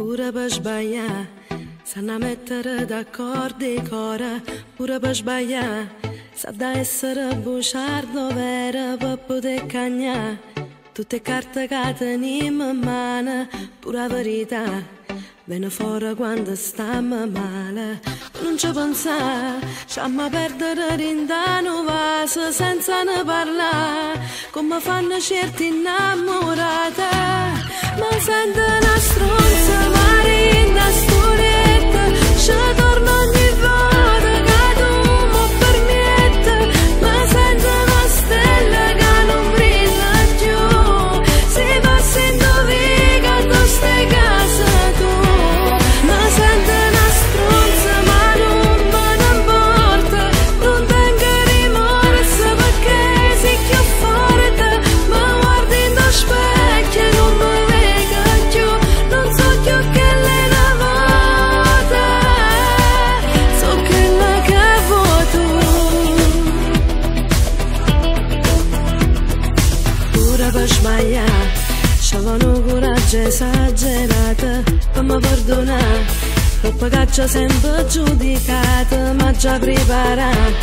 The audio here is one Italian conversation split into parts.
Pure per sbagliare, sanno mettere d'accordo i cori. Pure per sbagliare, sa da essere bugiardo vero per poter cagnare. Tutte carte che teniamo in mano, pura verità, viene fuori quando stiamo male. Non ci pensare, stiamo perdere rindano vaso senza ne parlare, come fanno certi innamorate. Ma sento una stronza, ma rinda storietta, ci torno ogni volta che tu mi permetti. Ma sento una stella che non brilla più, si passa in dovica da ste case tu. Ma sento una stronza, ma non me ne importa, non tengo rimorso perché sei più forte. Ma guardi in lo specchio e non mi vedo più, non so più che lei la vota, so che la cavo tu. Pure per sbagliare, c'avevano coraggio esagerato per mi perdonare, troppo che ci ho sempre giudicato, ma già preparato,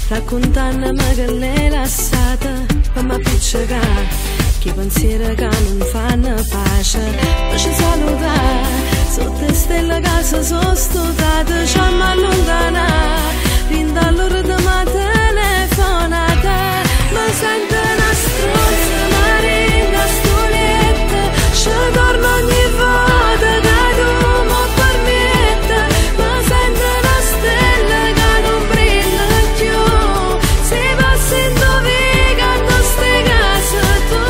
raccontandomi che l'hai lasciata per mi appiccicare, che pensieri che non fanno pace. Poi ci salutare, sotto stelle che si sono studiate, ci hanno allontanato, rinda all'ora di ma telefonata. Ma sento una stronza, ma rinda stoletta, ci torno ogni volta che tu mi permetti. Ma sento una stella che non brilla più, si passa in dovica da ste case tu.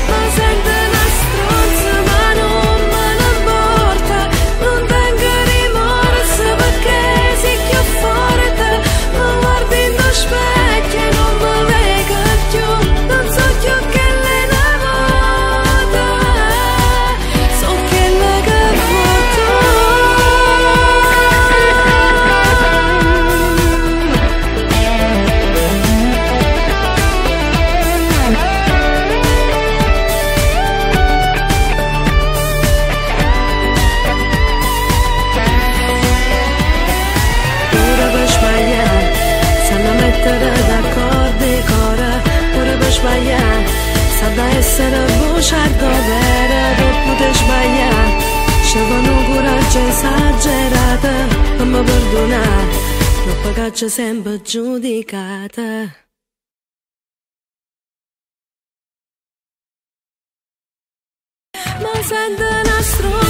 Ma sento una stronza, ma non me ne importa, non tengo rimorso perché sei più forte. Ma guardi in lo specchio e non mi vedo più, non so più che lei la vota, so che la cavo tu. Pure per sbagliare, sanno mettere d'accordo i cori. Pure per sbagliare, sa da essere bugiardo vero per poter sbagliare. C'avevano coraggio esagerato per mi perdonare, troppo che ci ho sempre giudicata. Ma sento una stronza,